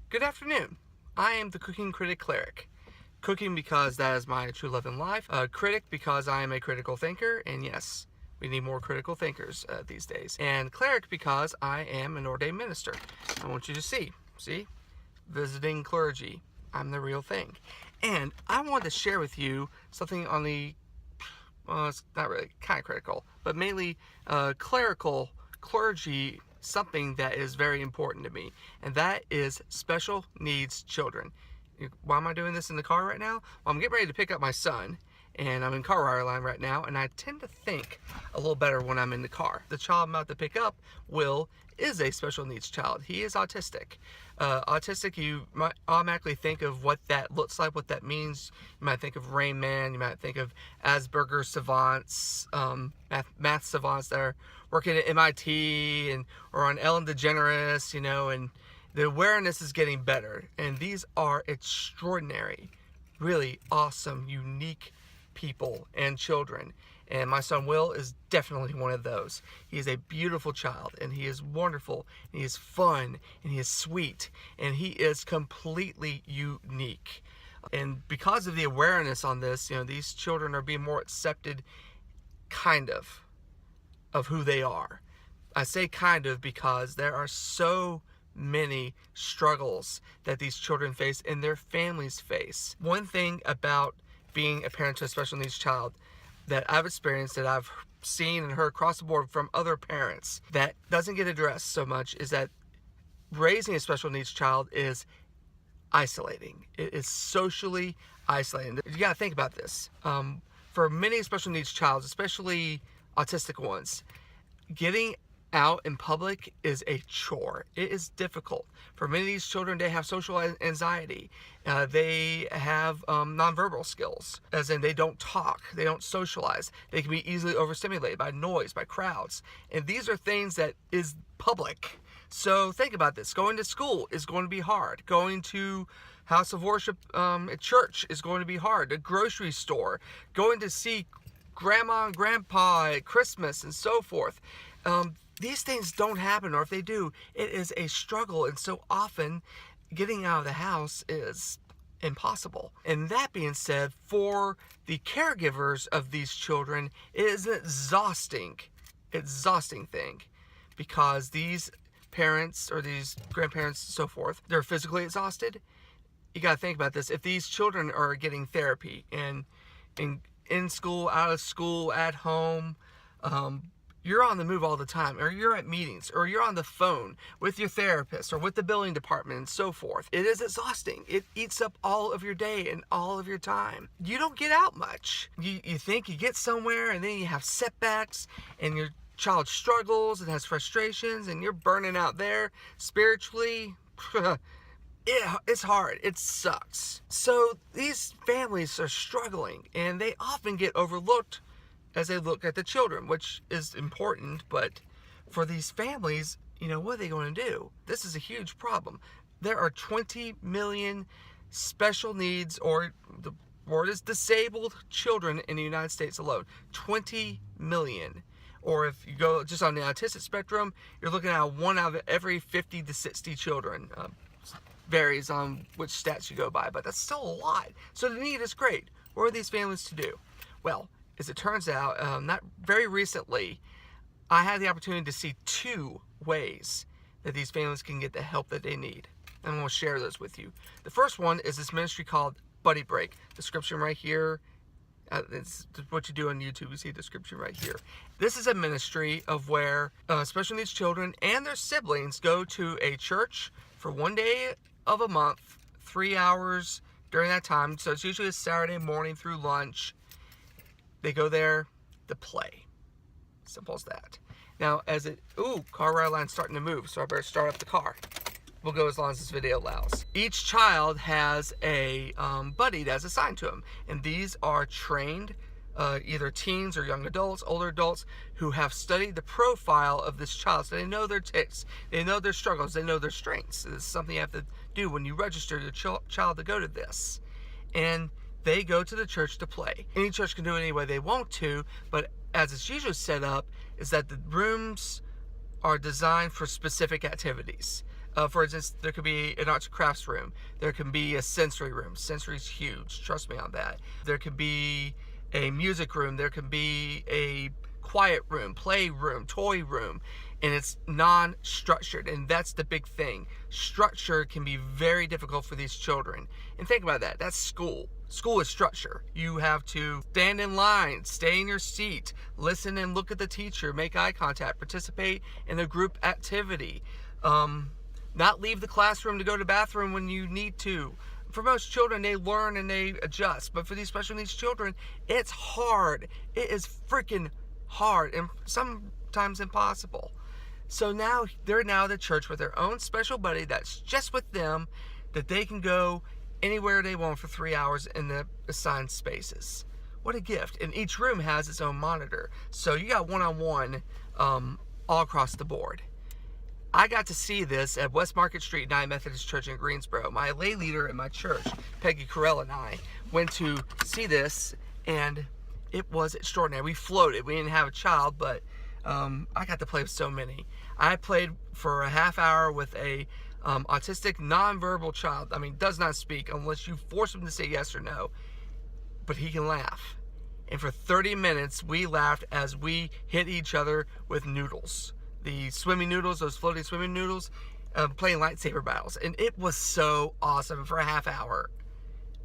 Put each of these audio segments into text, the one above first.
Good afternoon. I am the cooking critic Cleric. Cooking because that is my true love in life. Critic because I am a critical thinker, and yes, we need more critical thinkers these days. And Cleric because I am an ordained minister. I want you to see, visiting clergy. I'm the real thing. And I wanted to share with you something on the, well, it's not really kind of critical, but mainly clerical clergy, something that is very important to me, and that is special needs children. Why am I doing this in the car right now? Well, I'm getting ready to pick up my son, and I'm in car line right now, and I tend to think a little better when I'm in the car. The child I'm about to pick up, Will, is a special needs child. He is autistic. Autistic, you might automatically think of what that looks like, what that means. You might think of Rain Man, you might think of Asperger's savants, math savants that are working at MIT or on Ellen DeGeneres, and the awareness is getting better. And these are extraordinary, really awesome, unique people and children. And my son Will is definitely one of those. He is a beautiful child, and he is wonderful, and he is fun, and he is sweet, and he is completely unique. And because of the awareness on this, these children are being more accepted, kind of who they are. I say kind of because there are so many struggles that these children face and their families face. One thing about being a parent to a special needs child that I've experienced, that I've seen and heard across the board from other parents that doesn't get addressed so much, is that raising a special needs child is isolating. It is socially isolating. You gotta think about this. For many special needs child, especially autistic ones, getting out in public is a chore. It is difficult. For many of these children, they have social anxiety. They have nonverbal skills, as in they don't talk, they don't socialize. They can be easily overstimulated by noise, by crowds. And these are things that is public. So think about this. Going to school is going to be hard. Going to house of worship at church is going to be hard. The grocery store, going to see grandma and grandpa at Christmas and so forth. These things don't happen, or if they do, it is a struggle, and so often getting out of the house is impossible. And that being said, for the caregivers of these children, it is an exhausting thing, because these parents or these grandparents and so forth, they're physically exhausted. You got to think about this. If these children are getting therapy and in school, out of school, at home, you're on the move all the time, or you're at meetings, or you're on the phone with your therapist or with the billing department and so forth. It is exhausting. It eats up all of your day and all of your time. You don't get out much. You think you get somewhere, and then you have setbacks, and your child struggles and has frustrations, and you're burning out there spiritually. It's hard. It sucks. So these families are struggling, and they often get overlooked as they look at the children, which is important. But for these families, what are they going to do? This is a huge problem. There are 20 million special needs, or the word is disabled, children in the United States alone. 20 million. Or if you go just on the autistic spectrum, you're looking at 1 out of every 50 to 60 children. Varies on which stats you go by, but that's still a lot. So the need is great. What are these families to do? Well, as it turns out, not very recently, I had the opportunity to see 2 ways that these families can get the help that they need. And I'm going to share those with you. The first one is this ministry called Buddy Break. Description right here. It's what you do on YouTube. You see the description right here. This is a ministry of where special needs children and their siblings go to a church for 1 day of a month, 3 hours during that time. So it's usually a Saturday morning through lunch. They go there to play. Simple as that. Now, car ride line's starting to move, so I better start up the car. We'll go as long as this video allows. Each child has a buddy that's assigned to them, and these are trained either teens or young adults, older adults, who have studied the profile of this child. So they know their tics, they know their struggles, they know their strengths. This is something you have to do when you register your child to go to this. And they go to the church to play. Any church can do it any way they want to, but as it's usually set up, is that the rooms are designed for specific activities. For instance, there could be an arts and crafts room. There can be a sensory room. Sensory's huge. Trust me on that. There could be a music room. There can be a quiet room, play room, toy room, and it's non-structured. And that's the big thing. Structure can be very difficult for these children. And think about that. That's school. School is structure. You have to stand in line, stay in your seat, listen and look at the teacher, make eye contact, participate in a group activity. Not leave the classroom to go to the bathroom when you need to. For most children, they learn and they adjust. But for these special needs children, it's hard. It is freaking hard and sometimes impossible. So now they're at the church with their own special buddy that's just with them, that they can go anywhere they want for 3 hours in the assigned spaces. What a gift. And each room has its own monitor. So you got one-on-one all across the board. I got to see this at West Market Street United Methodist Church in Greensboro. My lay leader at my church, Peggy Carell, and I went to see this, and it was extraordinary. We floated. We didn't have a child, but I got to play with so many. I played for a half hour with a autistic, nonverbal child. I mean, does not speak unless you force him to say yes or no, but he can laugh. And for 30 minutes, we laughed as we hit each other with noodles. The swimming noodles, those floating swimming noodles, playing lightsaber battles. And it was so awesome. For a half hour,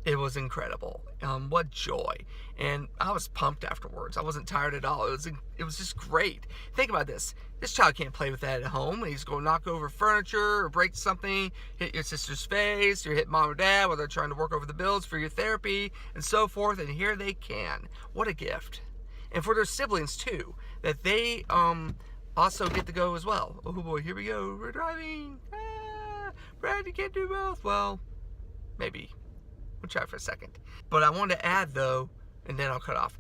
it was incredible. What joy. And I was pumped afterwards. I wasn't tired at all. It was just great. Think about this. This child can't play with that at home. He's going to knock over furniture or break something, hit your sister's face, or hit mom or dad while they're trying to work over the bills for your therapy, and so forth. And here they can. What a gift. And for their siblings, too, that they also get to go as well. Oh boy, here we go. We're driving. Brad, you can't do both. Well, maybe. We'll try for a second. But I wanted to add, though, and then I'll cut off.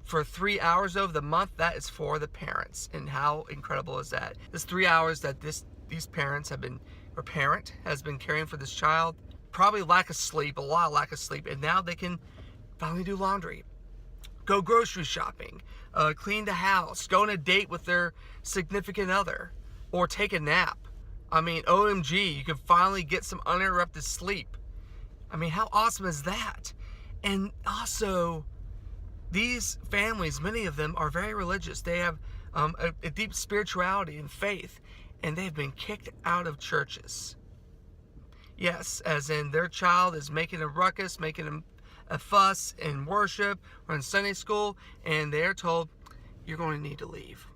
For 3 hours of the month, that is for the parents. And how incredible is that? This 3 hours that these parents have been, or parent has been caring for this child, probably lack of sleep, a lot of lack of sleep, and now they can finally do laundry, go grocery shopping, clean the house, go on a date with their significant other, or take a nap. I mean, OMG, you can finally get some uninterrupted sleep. I mean, how awesome is that? And also, these families, many of them are very religious. They have a deep spirituality and faith, and they've been kicked out of churches. Yes, as in their child is making a ruckus, making a fuss in worship or in Sunday school, and they're told, you're going to need to leave.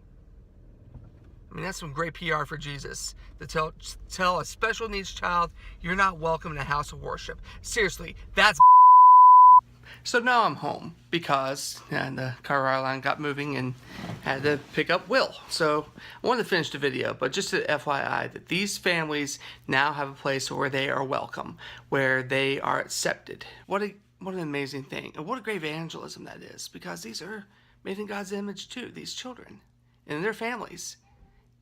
I mean, that's some great PR for Jesus, to tell a special needs child, you're not welcome in a house of worship. Seriously, that's So now I'm home because the car line got moving and had to pick up Will. So I wanted to finish the video, but just to FYI that these families now have a place where they are welcome, where they are accepted. What an amazing thing, and what a great evangelism that is, because these are made in God's image too, these children and their families.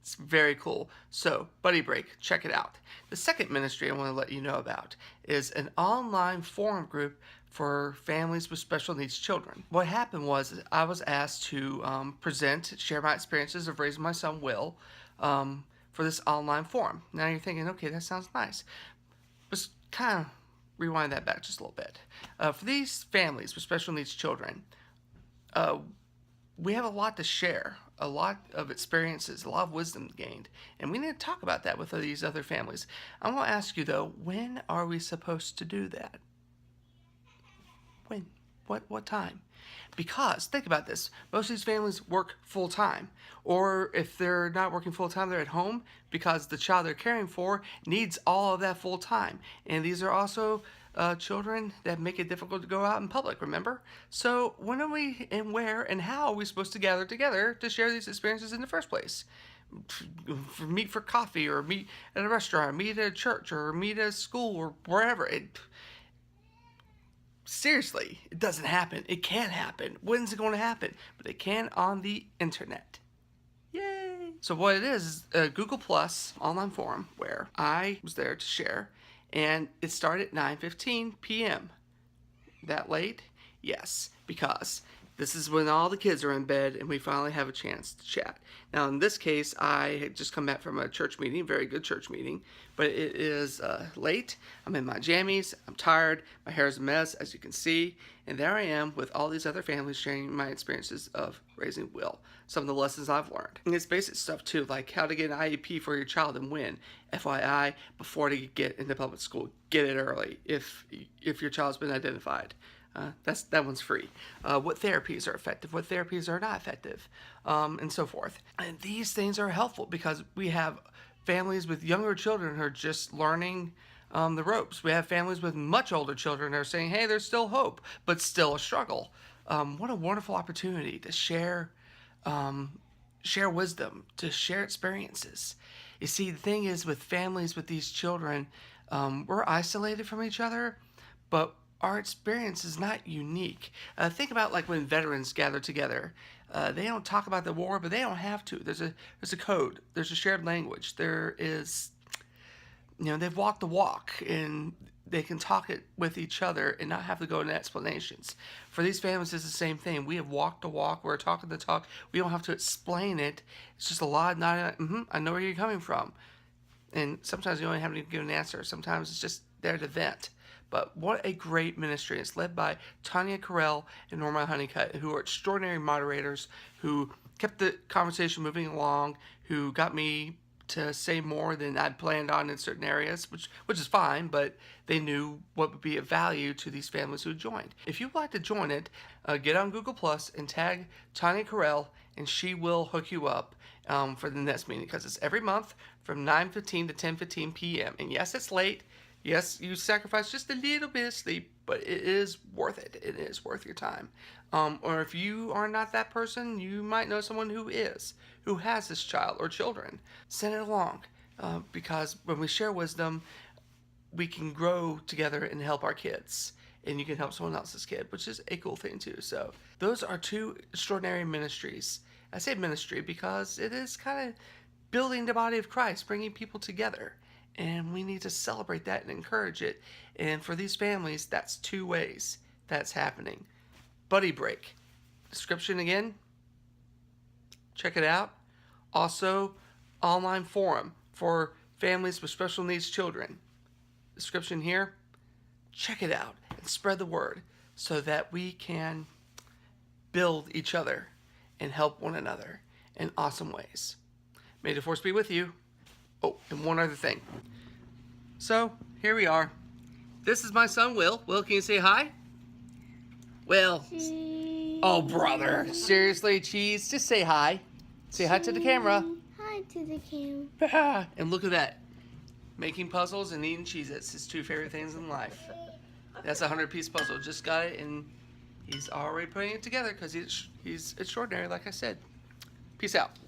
It's very cool. So, Buddy Break, check it out. The second ministry I want to let you know about is an online forum group for families with special needs children. What happened was I was asked to share my experiences of raising my son Will for this online forum. Now you're thinking, okay, that sounds nice. Let's kind of rewind that back just a little bit. For these families with special needs children, we have a lot to share, a lot of experiences, a lot of wisdom gained, and we need to talk about that with these other families. I want to ask you though, when are we supposed to do that? When? What time? Because, think about this, most of these families work full-time, or if they're not working full-time, they're at home because the child they're caring for needs all of that full-time. And these are also children that make it difficult to go out in public, remember? So when are we, and where, and how are we supposed to gather together to share these experiences in the first place? Meet for coffee, or meet at a restaurant, or meet at a church, or meet at a school, or wherever. Seriously, it doesn't happen. It can't happen. When's it going to happen? But it can on the internet. Yay! So what it is a Google Plus online forum where I was there to share, and it started at 9:15 p.m. That late? Yes, because This is when all the kids are in bed and we finally have a chance to chat. Now, in this case, I had just come back from a church meeting, very good church meeting, but it is late. I'm in my jammies. I'm tired. My hair is a mess, as you can see. And there I am with all these other families sharing my experiences of raising Will, some of the lessons I've learned. And it's basic stuff too, like how to get an IEP for your child and when. FYI, before they get into public school, get it early if your child's been identified. That one's free. What therapies are effective, what therapies are not effective, and so forth. And these things are helpful because we have families with younger children who are just learning the ropes. We have families with much older children who are saying, hey, there's still hope, but still a struggle. What a wonderful opportunity to share wisdom, to share experiences. You see, the thing is with families with these children, we're isolated from each other, but our experience is not unique. Think about like when veterans gather together. They don't talk about the war, but they don't have to. There's a code. There's a shared language. There is, they've walked the walk and they can talk it with each other and not have to go into explanations. For these families, it's the same thing. We have walked the walk. We're talking the talk. We don't have to explain it. It's just a lot of nodding. I know where you're coming from. And sometimes you only have to give an answer. Sometimes it's just there to vent. But what a great ministry. It's led by Tanya Carell and Norma Honeycutt, who are extraordinary moderators, who kept the conversation moving along, who got me to say more than I'd planned on in certain areas, which is fine, but they knew what would be of value to these families who joined. If you'd like to join it, get on Google Plus and tag Tanya Carell, and she will hook you up for the next meeting, because it's every month from 9:15 to 10:15 p.m. And yes, it's late. Yes, you sacrifice just a little bit of sleep, but it is worth it. It is worth your time. Or if you are not that person, you might know someone who is, who has this child or children. Send it along, because when we share wisdom, we can grow together and help our kids. And you can help someone else's kid, which is a cool thing too. So those are two extraordinary ministries. I say ministry because it is kind of building the body of Christ, bringing people together. And we need to celebrate that and encourage it. And for these families, that's two ways that's happening. Buddy Break. Description again. Check it out. Also, online forum for families with special needs children. Description here. Check it out and spread the word so that we can build each other and help one another in awesome ways. May the force be with you. Oh, and one other thing. So, here we are. This is my son, Will. Will, can you say hi? Will. Oh, brother. Seriously, Cheese? Just say hi. Say hi to the camera. Hi to the camera. And look at that. Making puzzles and eating Cheez-Its. His two favorite things in life. That's a 100-piece puzzle. Just got it, and he's already putting it together because he's extraordinary, like I said. Peace out.